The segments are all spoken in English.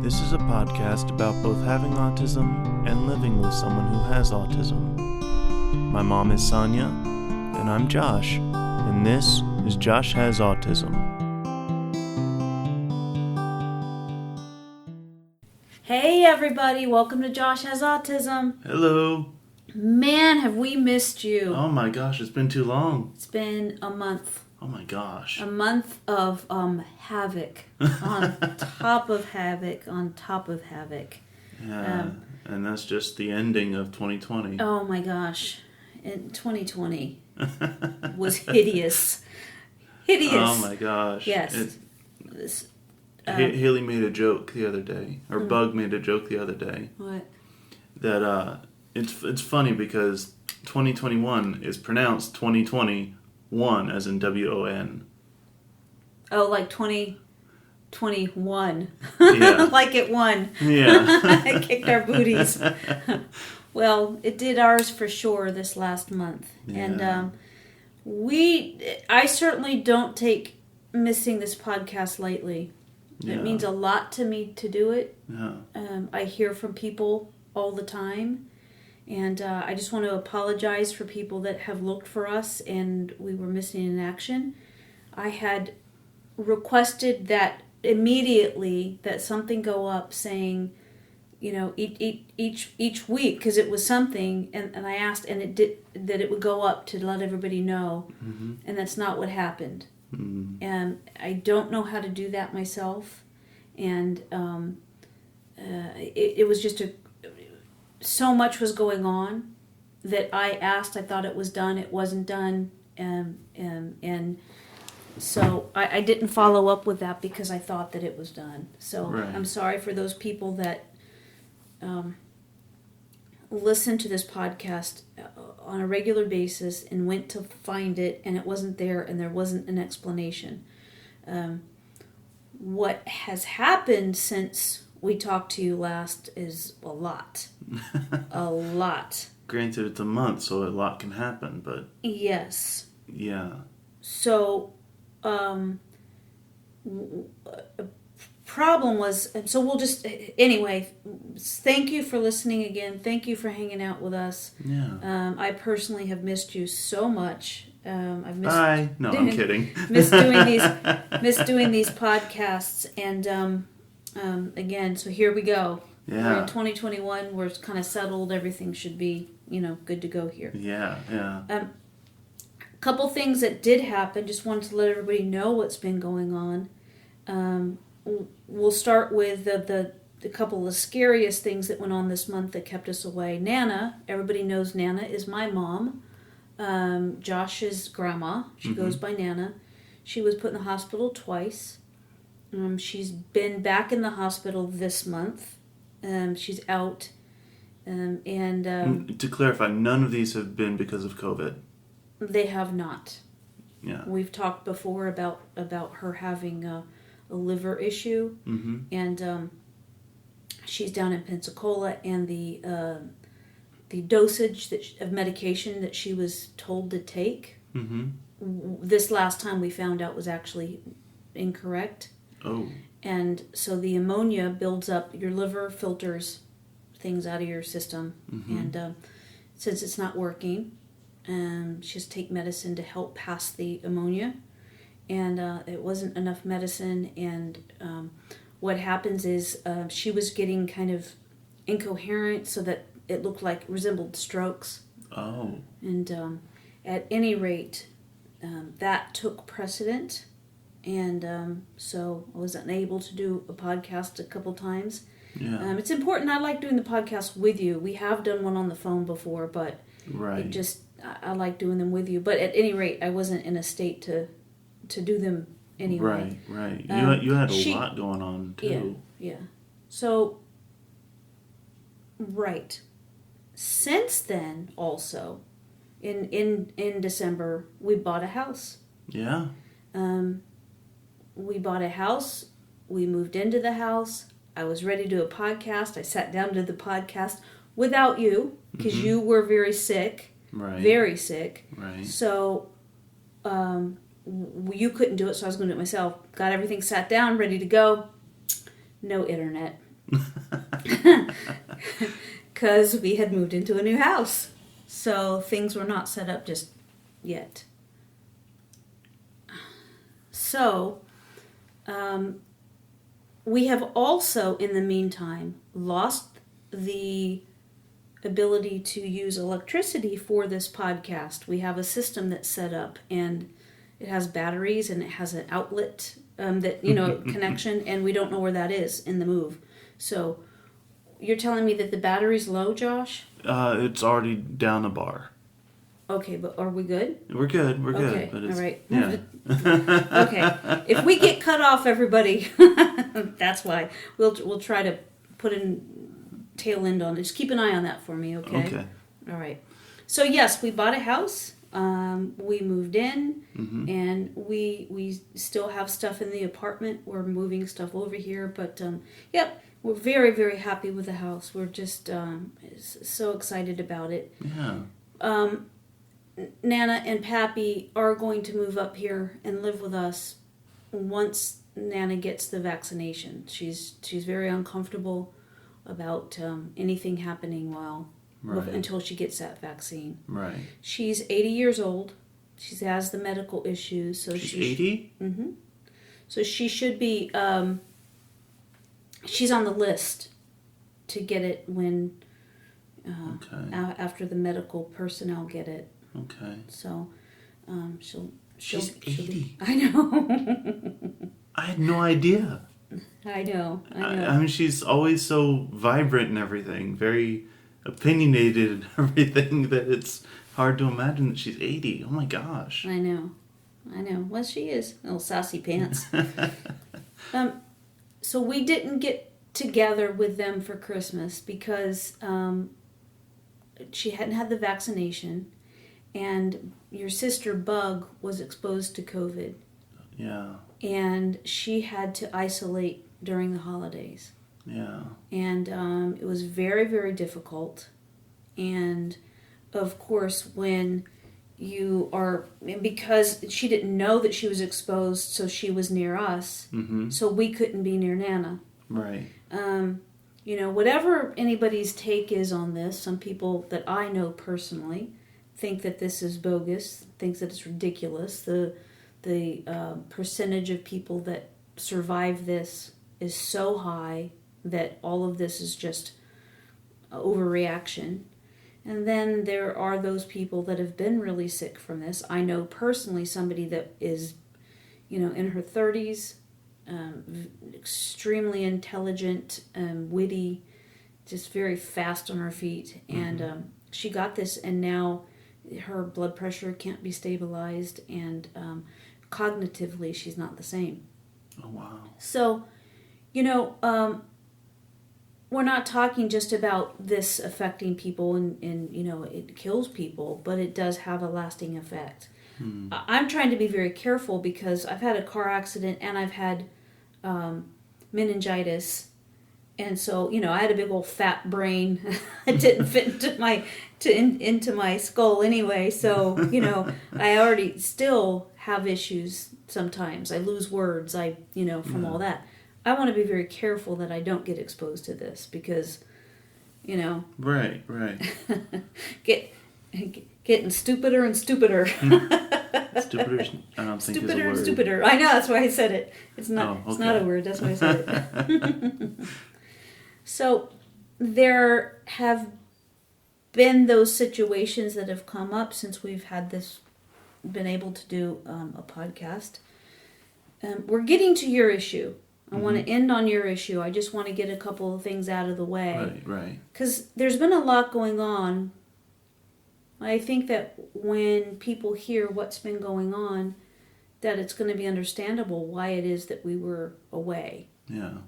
This is a podcast about both having autism and living with someone who has autism. My mom is Sonya, and I'm Josh, and this is Josh Has Autism. Hey everybody, welcome to Josh Has Autism. Hello. Man, have we missed you. Oh my gosh, it's been too long. It's been a month. Oh my gosh. A month of havoc on top of havoc on top of havoc. Yeah, and that's just the ending of 2020. Oh my gosh. And 2020 was hideous. Hideous. Oh my gosh. Yes. Haley made a joke the other day, or Bug made a joke the other day. What? That it's funny because 2021 is pronounced 2021 as in WON. Oh, like 2021. Yeah. Like it won. Yeah. It kicked our booties. Well, it did ours for sure this last month. Yeah. And I certainly don't take missing this podcast lightly. Yeah. It means a lot to me to do it. Yeah. I hear from people all the time. And I just want to apologize for people that have looked for us and we were missing in action. I had requested that immediately that something go up saying, you know, each week, because it was something, and I asked, and it did, that it would go up to let everybody know, and that's not what happened. And I don't know how to do that myself, and it was just so much was going on that I asked. I thought it was done. It wasn't done, and so I didn't follow up with that because I thought that it was done. So Right. I'm sorry for those people that listen to this podcast on a regular basis and went to find it and it wasn't there and there wasn't an explanation. What has happened since we talked to you last is a lot. A lot. Granted, it's a month, so a lot can happen, but Yes. yeah. So, problem was, so we'll just, anyway, thank you for listening again. Thank you for hanging out with us. Yeah. I personally have missed you so much. I've missed Bye. No, I'm kidding. missed doing these podcasts, and again, so here we go. Yeah. We're in 2021. We're kind of settled. Everything should be, good to go here. Yeah, yeah. Couple things that did happen. Just wanted to let everybody know what's been going on. We'll start with the couple of the scariest things that went on this month that kept us away. Nana, everybody knows Nana is my mom. Josh's grandma. She goes by Nana. She was put in the hospital twice. She's been back in the hospital this month. She's out. To clarify, none of these have been because of COVID. They have not. Yeah. We've talked before about her having a liver issue, and she's down in Pensacola, and the dosage of medication that she was told to take, this last time we found out was actually incorrect. Oh. And so the ammonia builds up, your liver filters things out of your system, and since it's not working, she has to take medicine to help pass the ammonia, and it wasn't enough medicine, and what happens is she was getting kind of incoherent so that it looked like resembled strokes. Oh. And at any rate, that took precedent, and so I was unable to do a podcast a couple times. Yeah. It's important. I like doing the podcast with you. We have done one on the phone before, but Right. I like doing them with you. But at any rate, I wasn't in a state to do them anyway. Right. You had a lot going on too. Yeah. So, right. Since then, also, in December, we bought a house. Yeah. We bought a house. We moved into the house. I was ready to do a podcast. I sat down to the podcast without you because you were very sick. Right. Very sick. Right. So, you couldn't do it, so I was going to do it myself. Got everything sat down, ready to go. No internet. Because we had moved into a new house. So things were not set up just yet. So, we have also, in the meantime, lost the ability to use electricity for this podcast. We have a system that's set up, and it has batteries, and it has an outlet connection, and we don't know where that is in the move. So, you're telling me that the battery's low, Josh? It's already down a bar. Okay, but are we good? We're good. Okay, but it's, all right. Yeah. Okay, if we get cut off, everybody, that's why. We'll try to put in tail end on it. Just keep an eye on that for me, okay? Okay. All right. So yes, we bought a house. We moved in, and we still have stuff in the apartment. We're moving stuff over here, but yep, we're very, very happy with the house. We're just so excited about it. Yeah. Nana and Pappy are going to move up here and live with us once Nana gets the vaccination. She's very uncomfortable about anything happening until she gets that vaccine. Right. She's 80 years old. She has the medical issues, so she's 80. So she should be. She's on the list to get it when after the medical personnel get it. Okay. So, she's 80. I know. I had no idea. I know. I mean, she's always so vibrant and everything, very opinionated and everything, that it's hard to imagine that she's 80. Oh my gosh. I know. Well, she is. Little sassy pants. So we didn't get together with them for Christmas because she hadn't had the vaccination. And your sister Bug was exposed to COVID. Yeah. And she had to isolate during the holidays. Yeah. And it was very, very difficult. And of course, when you are, because she didn't know that she was exposed, so she was near us. So we couldn't be near Nana. Right. Whatever anybody's take is on this, some people that I know personally think that this is bogus, thinks that it's ridiculous. The percentage of people that survive this is so high that all of this is just overreaction. And then there are those people that have been really sick from this. I know personally somebody that is, in her 30s, extremely intelligent, witty, just very fast on her feet. And she got this, and now her blood pressure can't be stabilized, and cognitively she's not the same. Oh, wow. So, we're not talking just about this affecting people and it kills people, but it does have a lasting effect. I'm trying to be very careful because I've had a car accident and I've had meningitis. And so, I had a big old fat brain. It didn't fit into my skull anyway. So, I already still have issues sometimes. I lose words, from all that. I want to be very careful that I don't get exposed to this because, Right. getting stupider and stupider. Stupider, I don't think Stupider is a and word. stupider. I know, that's why I said it. It's not. Oh, okay. It's not a word. That's why I said it. So there have been those situations that have come up since we've had this, been able to do a podcast. We're getting to your issue. I want to end on your issue. I just want to get a couple of things out of the way. Right. Because there's been a lot going on. I think that when people hear what's been going on, that it's going to be understandable why it is that we were away. Yeah.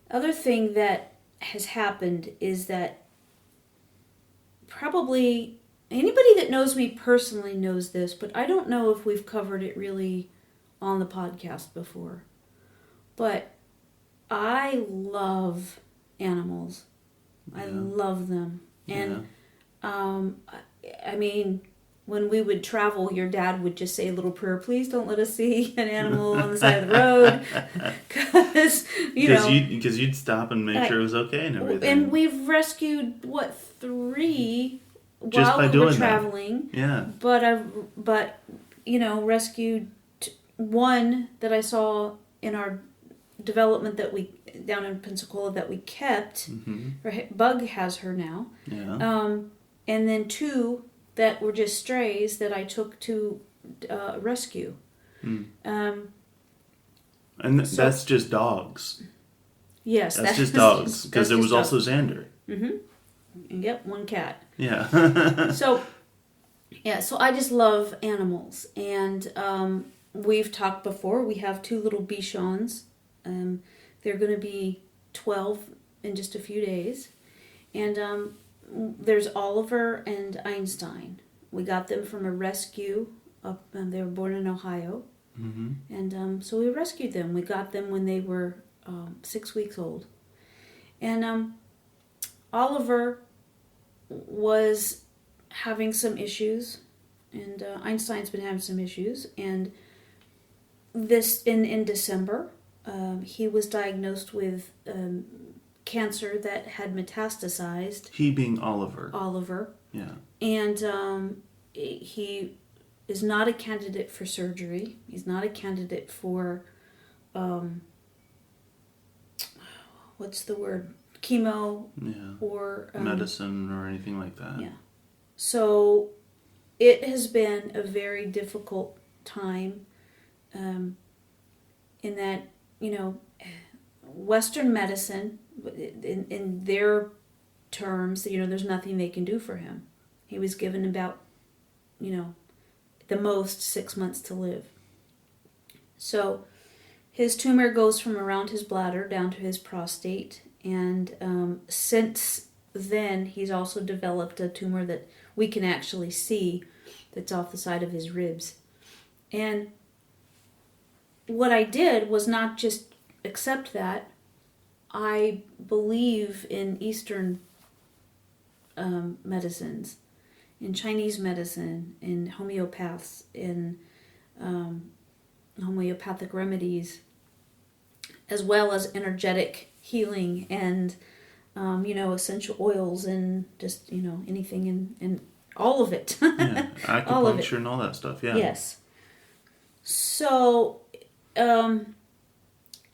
Other thing that has happened is that probably anybody that knows me personally knows this, but I don't know if we've covered it really on the podcast before. But I love animals. Yeah. I love them. And, I mean, when we would travel, your dad would just say a little prayer, please don't let us see an animal on the side of the road. Because, Because you'd stop and make sure it was okay and everything. And we've rescued, 3 just while by we doing were traveling. That. Yeah. But rescued 1 that I saw in our development that we, down in Pensacola, that we kept. Mm-hmm. Bug has her now. Yeah. And then 2 that were just strays that I took to rescue. Mm. And that's just dogs. Yes. That's just dogs. Because there was also Xander. Mm-hmm. Yep, 1 cat. Yeah. So I just love animals. And we've talked before. We have 2 little Bichons. They're going to be 12 in just a few days. And there's Oliver and Einstein. We got them from a rescue up, they were born in Ohio. Mm-hmm. And so we rescued them. We got them when they were 6 weeks old. And Oliver was having some issues, and Einstein's been having some issues. And this in December, he was diagnosed with cancer that had metastasized. He being Oliver. Yeah. And he is not a candidate for surgery. He's not a candidate for what's the word? Chemo. Yeah. Or medicine or anything like that. Yeah. So it has been a very difficult time in that, Western medicine, in their terms, there's nothing they can do for him. He was given about, the most 6 months to live. So his tumor goes from around his bladder down to his prostate. And since then, he's also developed a tumor that we can actually see that's off the side of his ribs. And what I did was not just accept that. I believe in Eastern medicines, in Chinese medicine, in homeopaths, in homeopathic remedies, as well as energetic healing and, essential oils and just, anything and all of it. Yeah, acupuncture and all that stuff, yeah. Yes. So,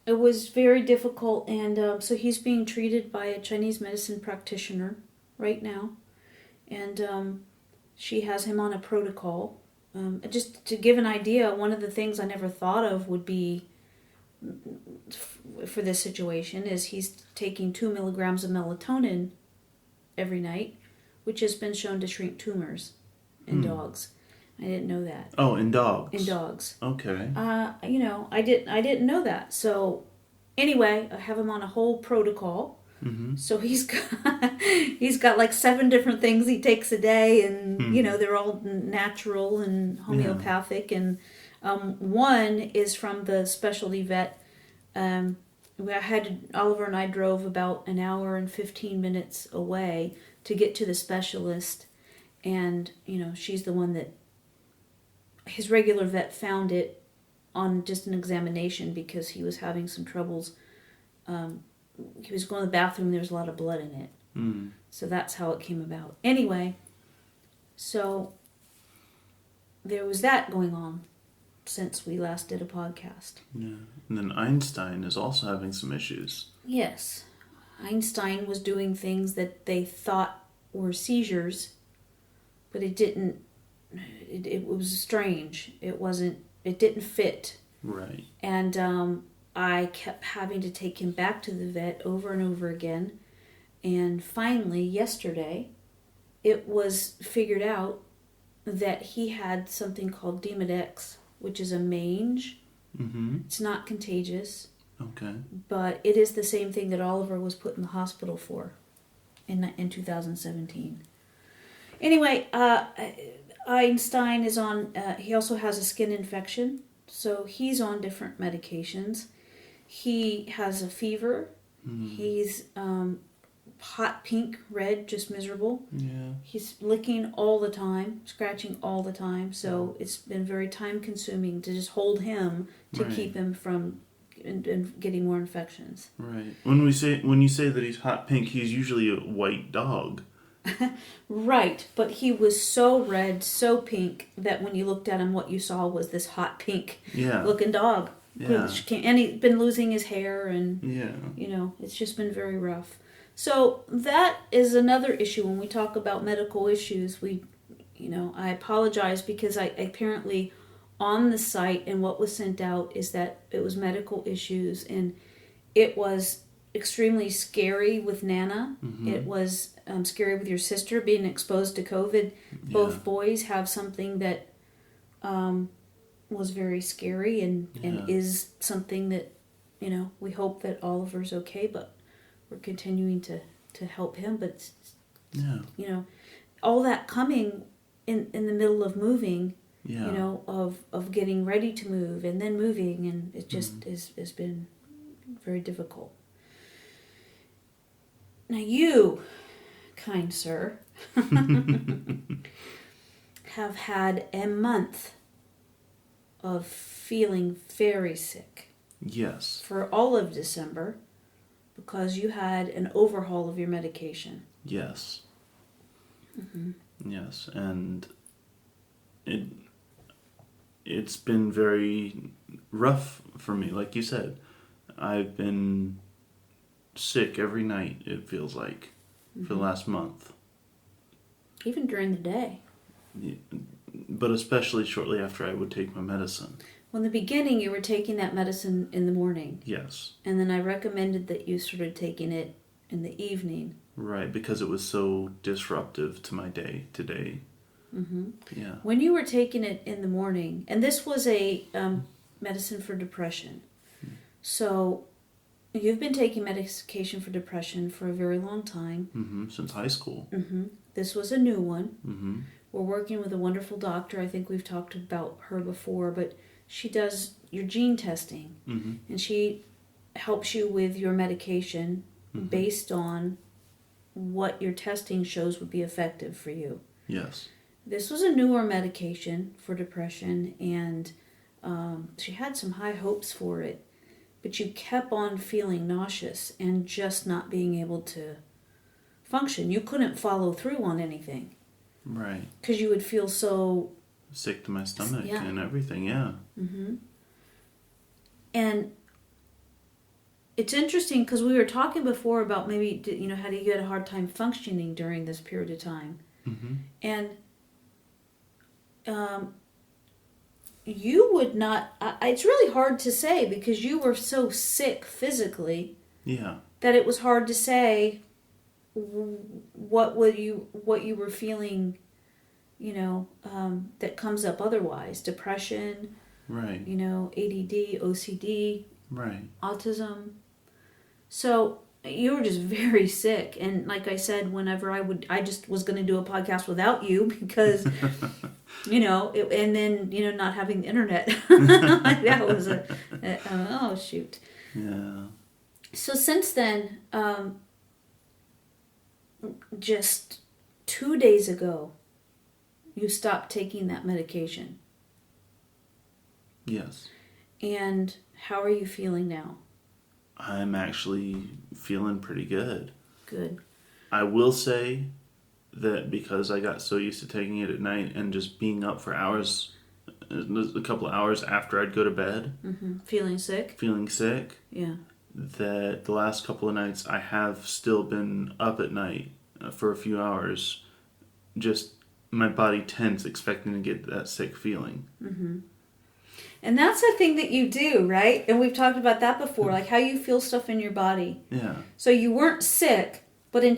it was very difficult, and so he's being treated by a Chinese medicine practitioner right now, and she has him on a protocol. Just to give an idea, one of the things I never thought of would be for this situation is he's taking 2 milligrams of melatonin every night, which has been shown to shrink tumors in dogs. I didn't know that. Oh, in dogs. In dogs. Okay. I didn't know that. So anyway, I have him on a whole protocol. Mm-hmm. So he's got like 7 different things he takes a day, and they're all natural and homeopathic. Yeah. And one is from the specialty vet. Oliver and I drove about an hour and 15 minutes away to get to the specialist, and she's the one that his regular vet found it on just an examination because he was having some troubles. He was going to the bathroom, there was a lot of blood in it. Mm. So that's how it came about. Anyway, so there was that going on since we last did a podcast. Yeah. And then Einstein is also having some issues. Yes. Einstein was doing things that they thought were seizures, but it didn't. It was strange. It didn't fit. Right. And I kept having to take him back to the vet over and over again. And finally, yesterday, it was figured out that he had something called Demodex, which is a mange. Mm-hmm. It's not contagious. Okay. But it is the same thing that Oliver was put in the hospital for in 2017. Anyway, Einstein is on, he also has a skin infection, so he's on different medications. He has a fever. Mm. He's hot pink, red, just miserable. Yeah. He's licking all the time, scratching all the time. So it's been very time consuming to just hold him to Right. keep him from and getting more infections. Right. When you say that he's hot pink, he's usually a white dog. Right, but he was so red, so pink that when you looked at him, what you saw was this hot pink Yeah. looking dog. Yeah. And he's been losing his hair, and Yeah. it's just been very rough. So that is another issue when we talk about medical issues. I apologize because I apparently on the site and what was sent out is that it was medical issues, and it was extremely scary with Nana. Mm-hmm. It was scary with your sister being exposed to COVID. Both boys have something that was very scary and is something that, we hope that Oliver's okay, but we're continuing to help him. But, all that coming in the middle of moving, of getting ready to move and then moving, and it just has been very difficult. Now you, kind sir, have had a month of feeling very sick. Yes. For all of December, because you had an overhaul of your medication. Yes. Mm-hmm. Yes, and it's been very rough for me. Like you said, I've been sick every night, it feels like, for the last month. Even during the day. Yeah, but especially shortly after I would take my medicine. Well, in the beginning, you were taking that medicine in the morning. Yes. And then I recommended that you started taking it in the evening. Right, because it was so disruptive to my day to day. Mm-hmm. Yeah. When you were taking it in the morning, and this was a medicine for depression. So you've been taking medication for depression for a very long time. Mm-hmm. Since high school. Mm-hmm. This was a new one. Mm-hmm. We're working with a wonderful doctor. I think we've talked about her before, but she does your gene testing. Mm-hmm. And she helps you with your medication based on what your testing shows would be effective for you. Yes. This was a newer medication for depression, and she had some high hopes for it, but you kept on feeling nauseous and just not being able to function. You couldn't follow through on anything. Right. Because you would feel so... sick to my stomach Yeah. and everything, yeah. Mm-hmm. And it's interesting because we were talking before about maybe, how you had a hard time functioning during this period of time. Mm-hmm. And you would not... it's really hard to say because you were so sick physically Yeah. that it was hard to say what you were feeling, that comes up otherwise. Depression, Right. ADD, OCD, Right. autism. So you were just very sick. And like I said, whenever I just was going to do a podcast without you because, and then, not having the internet. That was oh, shoot. Yeah. So since then, just 2 days ago, you stopped taking that medication. Yes. And how are you feeling now? I'm actually feeling pretty good. Good. I will say that because I got so used to taking it at night and just being up for hours, a couple of hours after I'd go to bed, Feeling sick? feeling sick, Yeah. that the last couple of nights I have still been up at night for a few hours, just my body tense, expecting to get that sick feeling. Mm-hmm. And that's a thing that you do, right? And we've talked about that before, like how you feel stuff in your body. Yeah. So you weren't sick, but in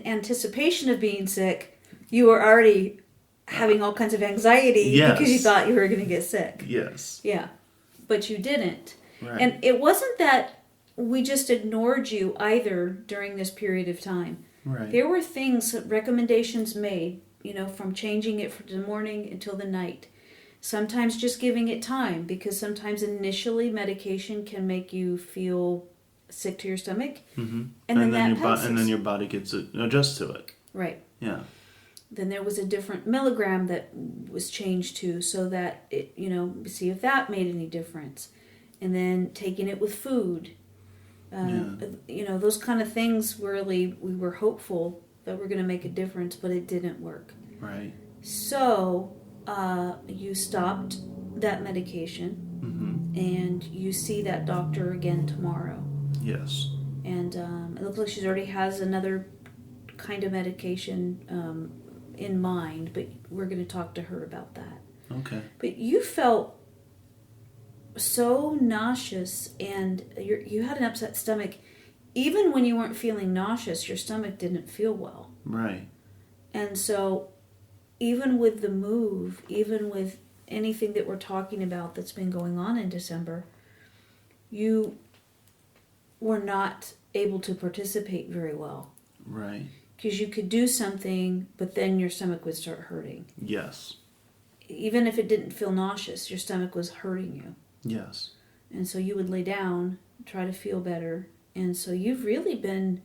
anticipation of being sick, you were already having all kinds of anxiety because you thought you were going to get sick. Yes. Yeah. But you didn't. Right. And it wasn't that we just ignored you either during this period of time. Right. There were things, recommendations made, from changing it from the morning until the night. Sometimes just giving it time, because sometimes initially medication can make you feel sick to your stomach, Mm-hmm. and then that your passes. and then your body gets adjusts to it. Right. Yeah. Then there was a different milligram that was changed to, so that it, see if that made any difference, and then taking it with food. Those kind of things. Really, we were hopeful that we're going to make a difference, but it didn't work. Right. So you stopped that medication. Mm-hmm. And you see that doctor again tomorrow. Yes. And it looks like she already has another kind of medication in mind, but we're going to talk to her about that. Okay. But you felt so nauseous, and you had an upset stomach. Even when you weren't feeling nauseous, your stomach didn't feel well. Right. And so even with the move, even with anything that we're talking about that's been going on in December, you were not able to participate very well. Right. Because you could do something, but then your stomach would start hurting. Yes. Even if it didn't feel nauseous, your stomach was hurting you. Yes. And so you would lay down, try to feel better. And so you've really been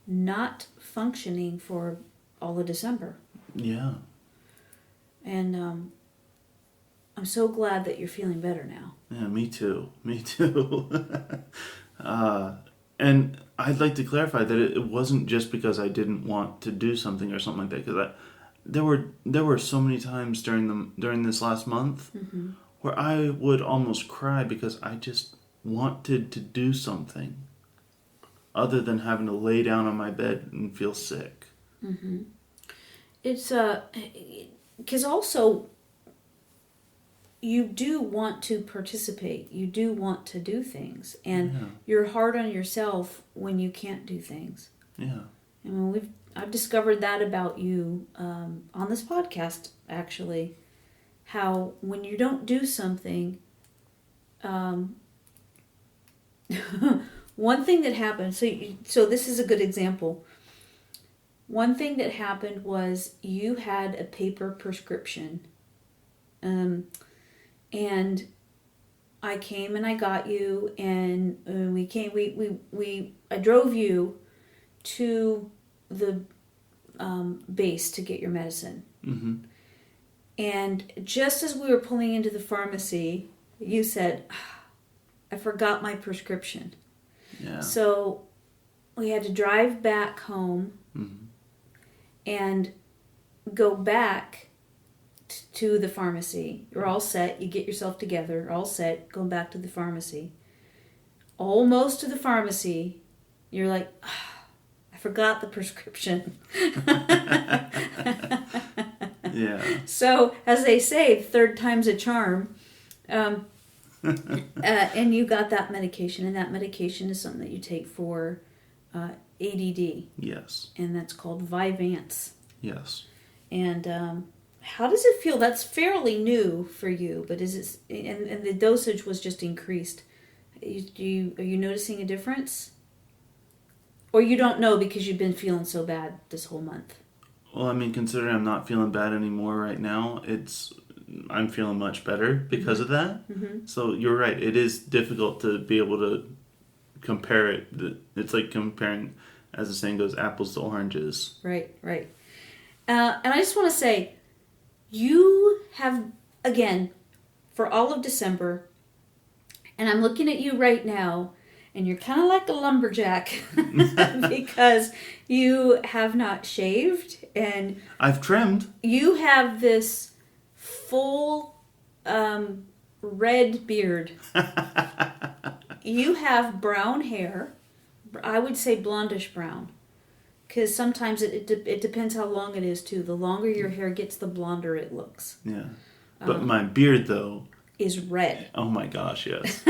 not functioning for all of December. Yeah. And I'm so glad that you're feeling better now. Yeah, me too. Me too. And I'd like to clarify that it wasn't just because I didn't want to do something or something like that. Because there were so many times during this last month Mm-hmm. where I would almost cry because I just wanted to do something other than having to lay down on my bed and feel sick. Mm-hmm. It's because also you do want to participate. You do want to do things, and you're hard on yourself when you can't do things. Yeah. I mean, I've discovered that about you on this podcast, actually. How when you don't do something, one thing that happened. So this is a good example. One thing that happened was you had a paper prescription, and I came and I got you, and I drove you to the base to get your medicine. Mm-hmm. And just as we were pulling into the pharmacy, you said, "I forgot my prescription." Yeah. So we had to drive back home. Mm-hmm. And go back to the pharmacy. You're all set. You get yourself together. You're all set. Going back to the pharmacy. Almost to the pharmacy, you're like, I forgot the prescription. Yeah. So, as they say, third time's a charm. And you got that medication. And that medication is something that you take for ADD. Yes. And that's called Vyvanse. Yes. And how does it feel? That's fairly new for you, but is it? And the dosage was just increased. Are you noticing a difference? Or you don't know because you've been feeling so bad this whole month? Well, I mean, considering I'm not feeling bad anymore right now, I'm feeling much better because of that. Mm-hmm. So you're right. It is difficult to be able to compare it. It's like comparing, as the saying goes, apples to oranges. Right. And I just want to say, you have, again, for all of December, and I'm looking at you right now, and you're kind of like a lumberjack because you have not shaved, and I've trimmed. you have this full red beard. You have brown hair. I would say blondish brown. Because sometimes it depends how long it is, too. The longer your hair gets, the blonder it looks. Yeah. But my beard, though... is red. Oh my gosh, yes.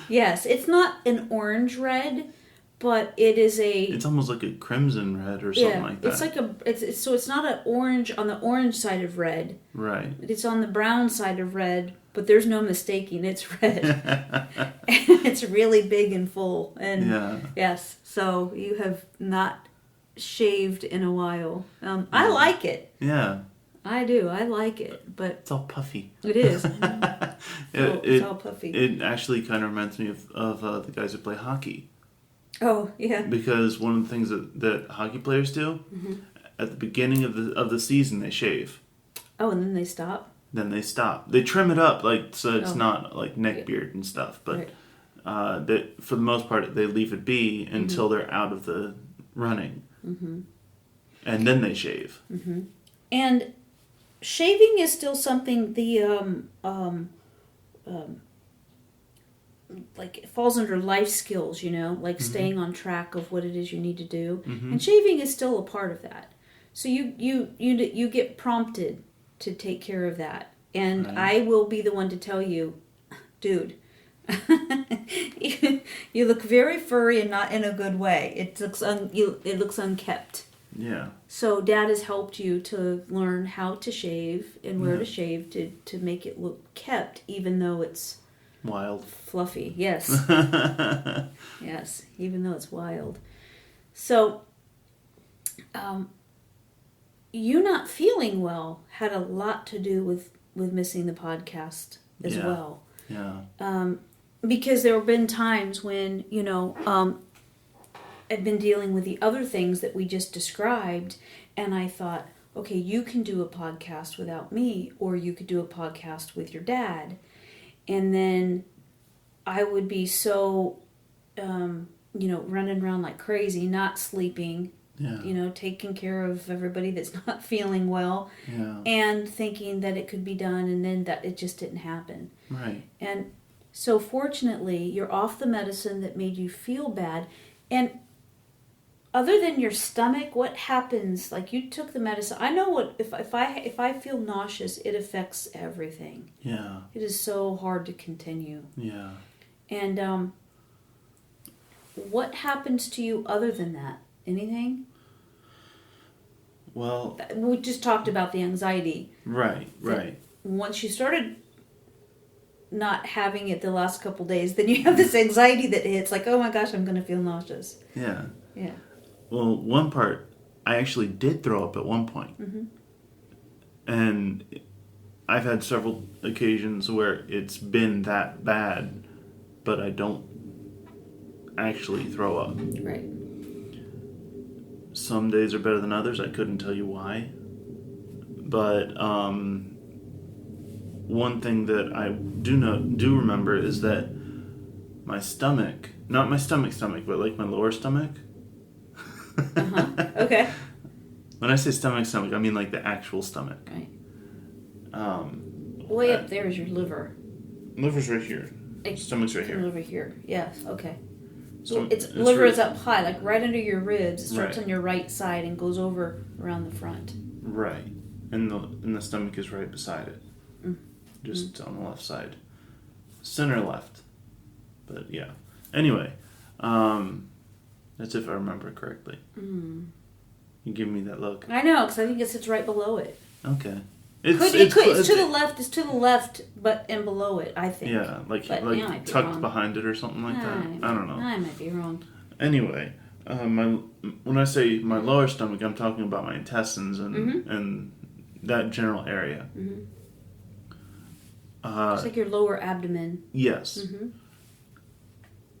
Yes, it's not an orange red, but it is a... It's almost like a crimson red or something like that. It's like it's not an orange on the orange side of red. Right. It's on the brown side of red, but there's no mistaking. It's red. And it's really big and full. And yeah. Yes, so you have not shaved in a while. I like it. Yeah. I do. I like it, but it's all puffy. it is. It's all puffy. It actually kind of reminds me of the guys who play hockey. Oh, yeah. Because one of the things that hockey players do, at the beginning of the season, they shave. Oh, and then they stop? Then they stop. They trim it up, so it's not like neck beard and stuff. But for the most part, they leave it be until they're out of the running. Mm-hmm. And then they shave. Mm-hmm. And shaving is still something like it falls under life skills, like staying on track of what it is you need to do. Mm-hmm. And shaving is still a part of that. So you get prompted to take care of that. And I will be the one to tell you, dude, you look very furry and not in a good way. It looks unkept. Yeah. So Dad has helped you to learn how to shave and where to shave to make it look kept, even though it's wild, fluffy. Yes. Yes, even though it's wild. So, you not feeling well had a lot to do with missing the podcast as well. Yeah. Because there have been times when, I've been dealing with the other things that we just described, and I thought, okay, you can do a podcast without me, or you could do a podcast with your dad. And then I would be so, running around like crazy, not sleeping, taking care of everybody that's not feeling well, and thinking that it could be done, and then that it just didn't happen. Right. And so fortunately, you're off the medicine that made you feel bad. And other than your stomach, what happens? Like, you took the medicine. I know what if I feel nauseous, it affects everything. Yeah. It is so hard to continue. Yeah. And what happens to you other than that? Anything? Well, we just talked about the anxiety. Right. Once you started not having it the last couple days, then you have this anxiety that hits, like, oh my gosh, I'm going to feel nauseous. Yeah. Yeah. Well, one part, I actually did throw up at one point. Mm-hmm. And I've had several occasions where it's been that bad, but I don't actually throw up. Right. Some days are better than others. I couldn't tell you why. But one thing that I do remember is that my stomach, not my stomach, but like my lower stomach. Okay. When I say stomach, I mean like the actual stomach. Right. Way up there is your liver. Liver's right here. Stomach's right here. Liver here. Yes. Okay. So it's liver is up high, like right under your ribs. It starts on your right side and goes over around the front. Right. And the stomach is right beside it. Just on the left side. Center left. But yeah. Anyway. That's if I remember correctly. You give me that look. I know, because I think it sits right below it. Okay. It's to the left. It's to the left, but and below it, I think. Yeah, like tucked behind it or something like that. I don't know. I might be wrong. Anyway, when I say my lower stomach, I'm talking about my intestines and that general area. Mm-hmm. It's like your lower abdomen. Yes. Mm-hmm.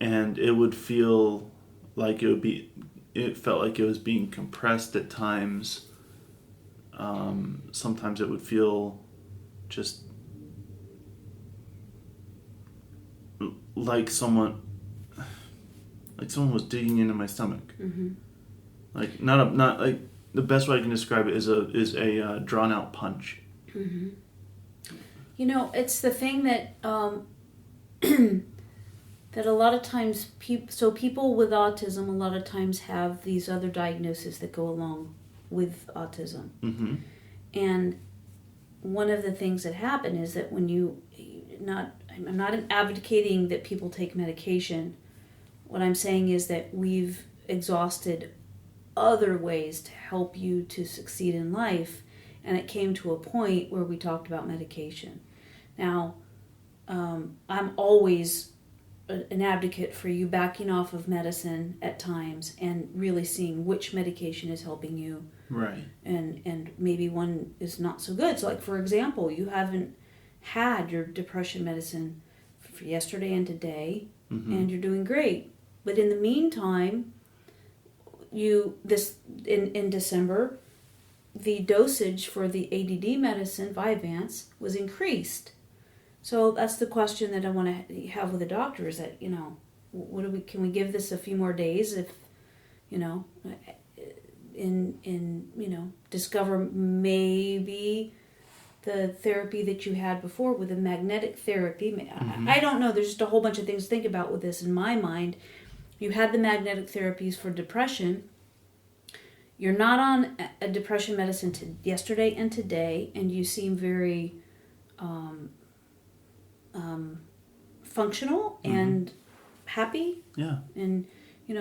And it would feel like it felt like it was being compressed at times. Sometimes it would feel just like someone was digging into my stomach. Mm-hmm. Like not like the best way I can describe it is a drawn out punch. Mm-hmm. It's the thing that that a lot of times people with autism a lot of times have these other diagnoses that go along with autism. Mm-hmm. And one of the things that happen is that when I'm not advocating that people take medication. What I'm saying is that we've exhausted other ways to help you to succeed in life, and it came to a point where we talked about medication. Now, I'm always an advocate for you backing off of medicine at times and really seeing which medication is helping you. Right. And maybe one is not so good. So, like, for example, you haven't had your depression medicine for yesterday and today, Mm-hmm. and you're doing great. But in the meantime, in December, the dosage for the ADD medicine, Vyvanse, was increased. So that's the question that I want to have with the doctor, is that, can we give this a few more days if, discover maybe the therapy that you had before with the magnetic therapy. Mm-hmm. I don't know. There's just a whole bunch of things to think about with this in my mind. You had the magnetic therapies for depression. You're not on a depression medicine yesterday and today, and you seem very functional and happy. Yeah. And,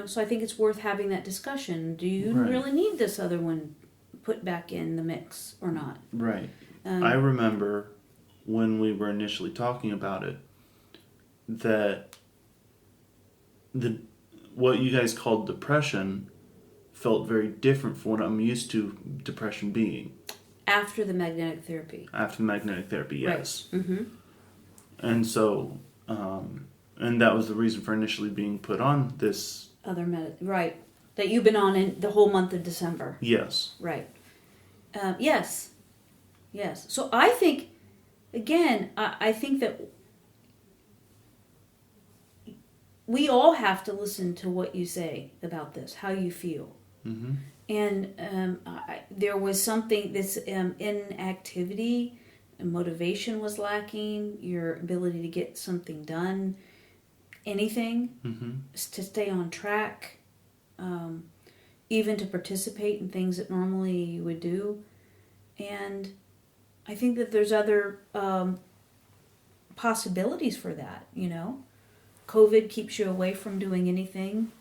so I think it's worth having that discussion. Do you Right. really need this other one put back in the mix or not? Right. I remember when we were initially talking about it that what you guys called depression felt very different from what I'm used to depression being. After the magnetic therapy. After the magnetic therapy, yes. Right. Mm-hmm. And so, and that was the reason for initially being put on this. Right. That you've been on in the whole month of December. Yes. Right. Yes. So I think, again, I think that we all have to listen to what you say about this, how you feel. Mm-hmm. And there was something, this inactivity and motivation was lacking, your ability to get something done, anything, to stay on track, even to participate in things that normally you would do. And I think that there's other possibilities for that, COVID keeps you away from doing anything.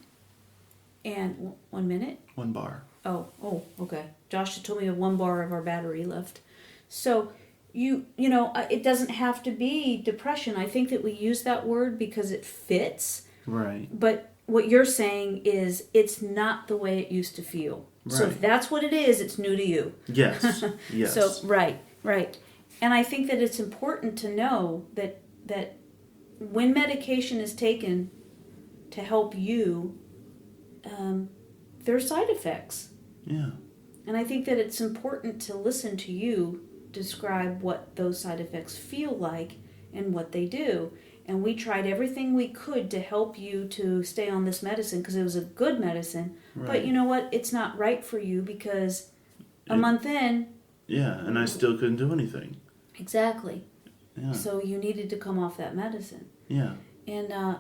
And 1 minute? 1 bar. Oh, okay. Josh had told me we have 1 bar of our battery left. So, it doesn't have to be depression. I think that we use that word because it fits. Right. But what you're saying is it's not the way it used to feel. Right. So if that's what it is, it's new to you. Yes. Yes. So, right. And I think that it's important to know that when medication is taken to help you, there are side effects. Yeah. And I think that it's important to listen to you describe what those side effects feel like and what they do. And we tried everything we could to help you to stay on this medicine because it was a good medicine. Right. But you know what? It's not right for you because a month in... Yeah, and I still couldn't do anything. Exactly. Yeah. So you needed to come off that medicine. Yeah. And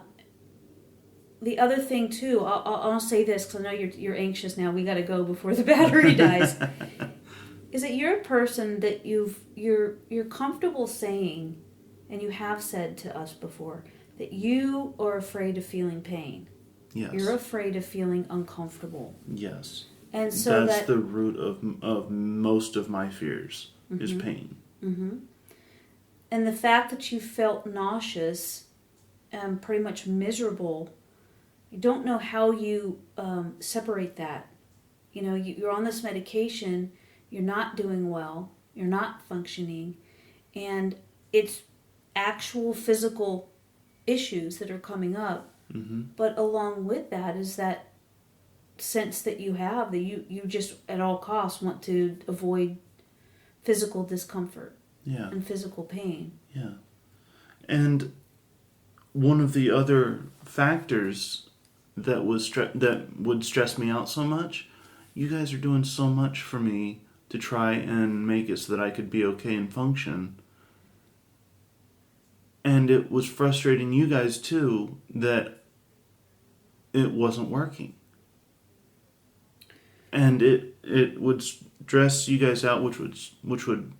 the other thing too, I'll say this because I know you're anxious now. We got to go before the battery dies. Is that you're a person that you're comfortable saying, and you have said to us before, that you are afraid of feeling pain. Yes. You're afraid of feeling uncomfortable. Yes. And so that's the root of most of my fears is pain. Mm-hmm. And the fact that you felt nauseous and pretty much miserable, you don't know how you separate that. You're on this medication, you're not doing well, you're not functioning, and it's actual physical issues that are coming up. Mm-hmm. But along with that is that sense that you have that you just at all costs want to avoid physical discomfort. Yeah. And physical pain. Yeah. And one of the other factors that would stress me out so much, you guys are doing so much for me to try and make it so that I could be okay and function. And it was frustrating you guys too that it wasn't working. And it would stress you guys out, which would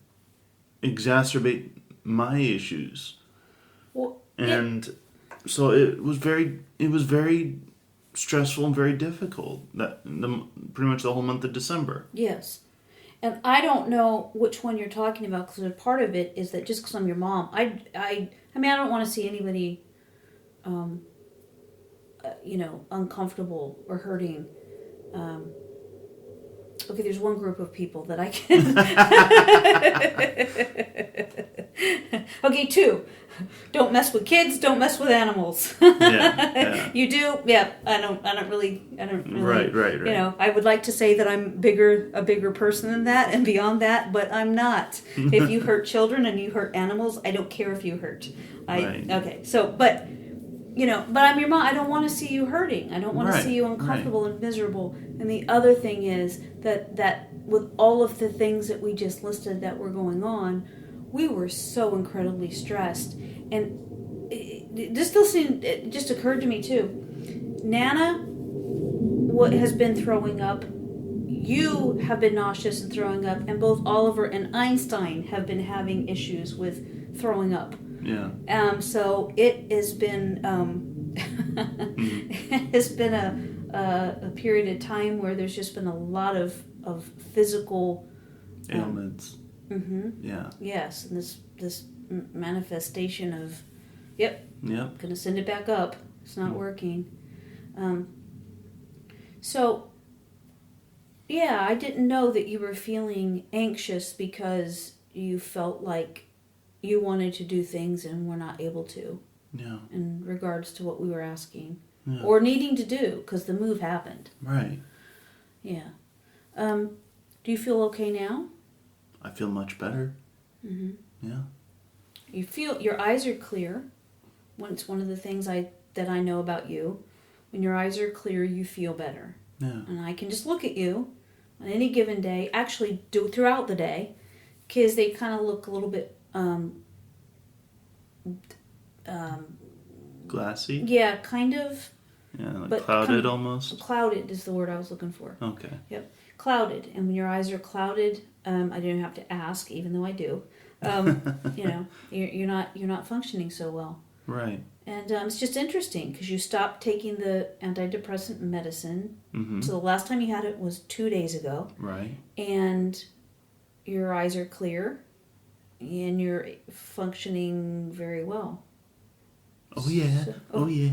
exacerbate my issues. Well, so it was very stressful and very difficult pretty much the whole month of December. Yes. And I don't know which one you're talking about because part of it is that just because I'm your mom, I don't want to see anybody uncomfortable or hurting. Okay, there's one group of people that I can. Okay, 2. Don't mess with kids. Don't mess with animals. Yeah. You do, yeah. I don't really. Right. You know, I would like to say that I'm a bigger person than that and beyond that, but I'm not. If you hurt children and you hurt animals, I don't care if you hurt. Right. Okay. So, but you know, but I'm your mom. I don't want to see you hurting. I don't want to see you uncomfortable and miserable. And the other thing is that with all of the things that we just listed that were going on, we were so incredibly stressed. And just listening, it just occurred to me too. Nana has been throwing up. You have been nauseous and throwing up. And both Oliver and Einstein have been having issues with throwing up. Yeah. So it has been it's been a period of time where there's just been a lot of physical ailments. Yeah. Yes, and this manifestation of, yep. Gonna send it back up. It's not working. So, yeah, I didn't know that you were feeling anxious because you felt like you wanted to do things and were not able to. Yeah. In regards to what we were asking. Yeah. Or needing to do, because the move happened. Right. Yeah. Do you feel okay now? I feel much better. Mm-hmm. Yeah. You feel your eyes are clear. It's one of the things that I know about you. When your eyes are clear, you feel better. Yeah. And I can just look at you on any given day, actually do throughout the day, because they kind of look a little bit glassy? Yeah, kind of. Yeah, like but clouded almost? Clouded is the word I was looking for. Okay. Yep. Clouded. And when your eyes are clouded, I don't have to ask, even though I do. You know, you're not functioning so well. Right. And it's just interesting because you stopped taking the antidepressant medicine. Mm-hmm. So the last time you had it was 2 days ago. Right. And your eyes are clear and you're functioning very well. Oh yeah. Yeah.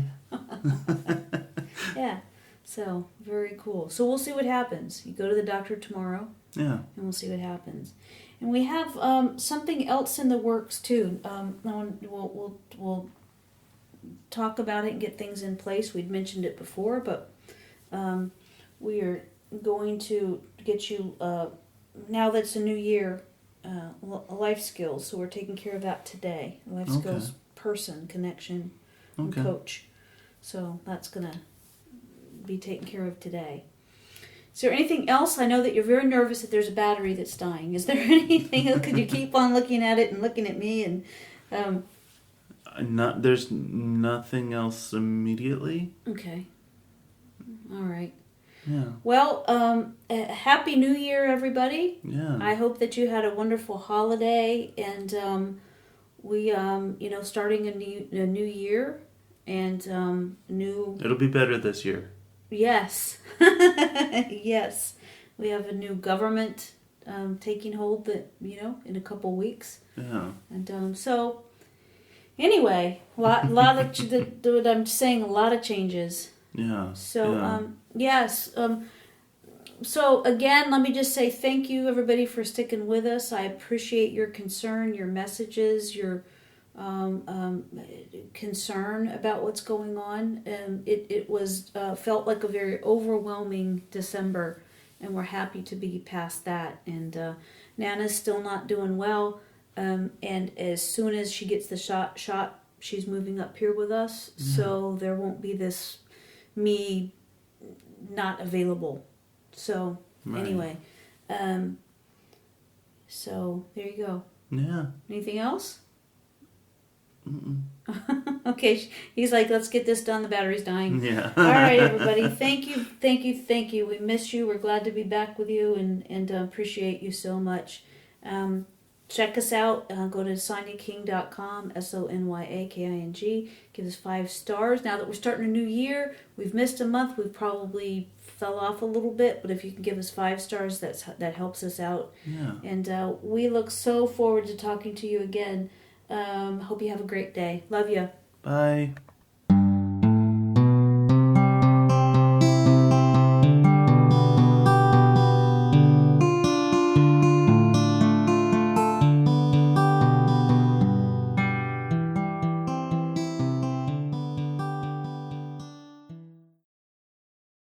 Yeah. So very cool. So we'll see what happens. You go to the doctor tomorrow. Yeah. And we'll see what happens. And we have something else in the works too. We'll talk about it and get things in place. We'd mentioned it before, but we are going to get you, now that it's a new year, life skills. So we're taking care of that today. Life skills person, connection, and coach. So that's going to be taken care of today. Is there anything else? I know that you're very nervous that there's a battery that's dying. Is there anything else? Could you keep on looking at it and looking at me? And there's nothing else immediately. Okay. All right. Yeah. Well, Happy New Year, everybody. Yeah. I hope that you had a wonderful holiday, and we, starting a new year and new. It'll be better this year. Yes. Yes. We have a new government taking hold in a couple weeks. Yeah. And so, anyway, a lot of what I'm saying, a lot of changes. Yeah. So, yes. So again, let me just say thank you, everybody, for sticking with us. I appreciate your concern, your messages, your concern about what's going on. It was felt like a very overwhelming December, and we're happy to be past that. And Nana's still not doing well, and as soon as she gets the shot, she's moving up here with us. Mm-hmm. So there won't be this me not available. So anyway, so there you go. Yeah. Anything else? Mm-mm. Okay, he's like, let's get this done. The battery's dying. Yeah. All right, everybody. Thank you. We miss you. We're glad to be back with you, and appreciate you so much. Check us out. Go to sonyaking.com, SONYAKING. Give us 5 stars. Now that we're starting a new year, we've missed a month. We've probably fell off a little bit, but if you can give us 5 stars, that helps us out. Yeah. And we look so forward to talking to you again. Hope you have a great day. Love you. Bye.